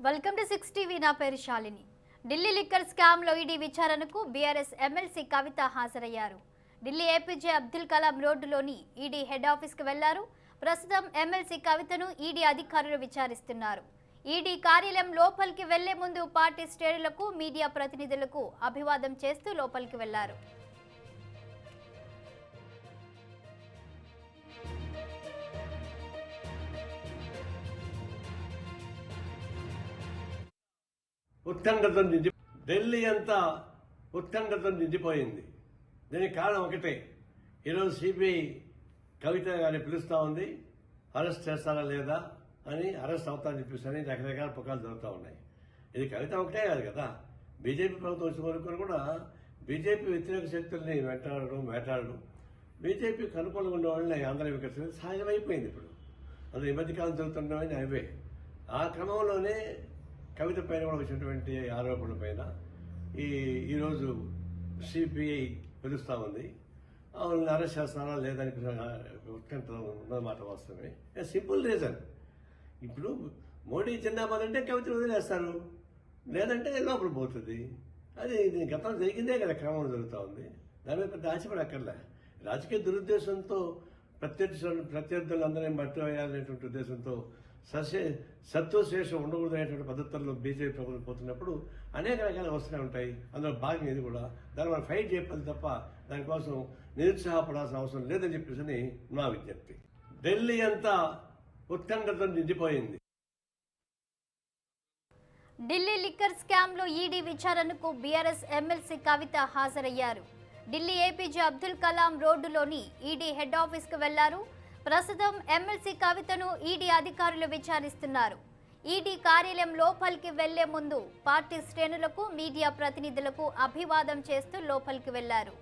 Welcome to 6 TV. నా పేరు Shalini. Delhi liquor scam లో ఈడీ విచారణకు బీఆర్ఎస్ ఎమ్మెల్సీ కవిత హాజరయ్యారు. ఢిల్లీ ఏపీజే అబ్దుల్ కలాం రోడ్డులోని ఈడీ హెడ్ ఆఫీస్ కు వెళ్లారు. ప్రస్తుతం ఎమ్మెల్సీ కవితను ఈడీ అధికారులు విచారిస్తున్నారు. ఈడీ కార్యాలయం లోపలికి వెళ్లే ముందు పార్టీ శ్రేణులకు మీడియా ప్రతినిధులకు అభివాదం చేస్తూ లోపలికి వెళ్లారు. ఉత్కంఠతో ఢిల్లీ అంతా ఉత్కంఠతో నిండిపోయింది. దీనికి కారణం ఒకటే, ఈరోజు సిబిఐ కవిత గారిని పిలుస్తూ ఉంది. అరెస్ట్ చేస్తారా లేదా అని, అరెస్ట్ అవుతారని చెప్పేసి రకరకాల పుకార్లు జరుగుతూ ఉన్నాయి. ఇది కవిత ఒకటే కాదు కదా, బీజేపీ ప్రభుత్వం వచ్చిన వరకు కూడా బీజేపీ వ్యతిరేక శక్తుల్ని వేటాడడం బీజేపీకి అనుకూలంగా ఉన్న వాళ్ళని ఆంధ్ర వికసించడం సహజమైపోయింది. ఇప్పుడు అందులో ఈ మధ్యకాలం జరుగుతున్నవన్నీ అవే. ఆ క్రమంలోనే కవిత పైన కూడా వచ్చినటువంటి ఆరోపణల పైన ఈరోజు సిపిఐ పిలుస్తూ ఉంది. వాళ్ళని అరెస్ట్ చేస్తారా లేదని ఉత్కంఠ ఉన్నమాట వాస్తవమే. సింపుల్ రీజన్, ఇప్పుడు మోడీ జిందాబాద్ అంటే కవిత వదిలేస్తారు, లేదంటే లోపల పోతుంది. అది గతంలో జరిగిందే కదా, క్రమం జరుగుతూ ఉంది. దాని మీద పెద్ద ఆశపడక్కర్లే. రాజకీయ దురుద్దేశంతో ప్రత్యర్థులందరినీ మట్టి వేయాలనేటువంటి ఉద్దేశంతో సత్వశేషం ఉండకూడదు అనేటువంటి పద్ధతుల్లో బీజేపీ ప్రభుత్వం పోతున్నప్పుడు అనేక రకాల వస్తూనే ఉంటాయి. అందులో భాగం ఇది కూడా. దాన్ని మనం ఫైట్ చేయాలి తప్ప దానికోసం నిరుత్సాహపడాల్సిన అవసరం లేదని చెప్పేసి నా విజ్ఞప్తి. ఢిల్లీ అంతా ఉత్కంఠతో నిండిపోయింది. ఢిల్లీ లిక్కర్ స్కామ్ లో ఈడీ విచారణకు బీఆర్ఎస్ ఎమ్మెల్సీ కవిత హాజరయ్యారు. ఢిల్లీ ఏపీజే అబ్దుల్ కలాం రోడ్డులోని ఈడీ హెడ్ ఆఫీస్ కు వెళ్లారు. ప్రస్తుతం ఎమ్మెల్సీ కవితను ఈడీ అధికారులు విచారిస్తున్నారు. ఈడీ కార్యాలయం లోపలికి వెళ్లే ముందు పార్టీ శ్రేణులకు మీడియా ప్రతినిధులకు అభివాదం చేస్తూ లోపలికి వెళ్లారు.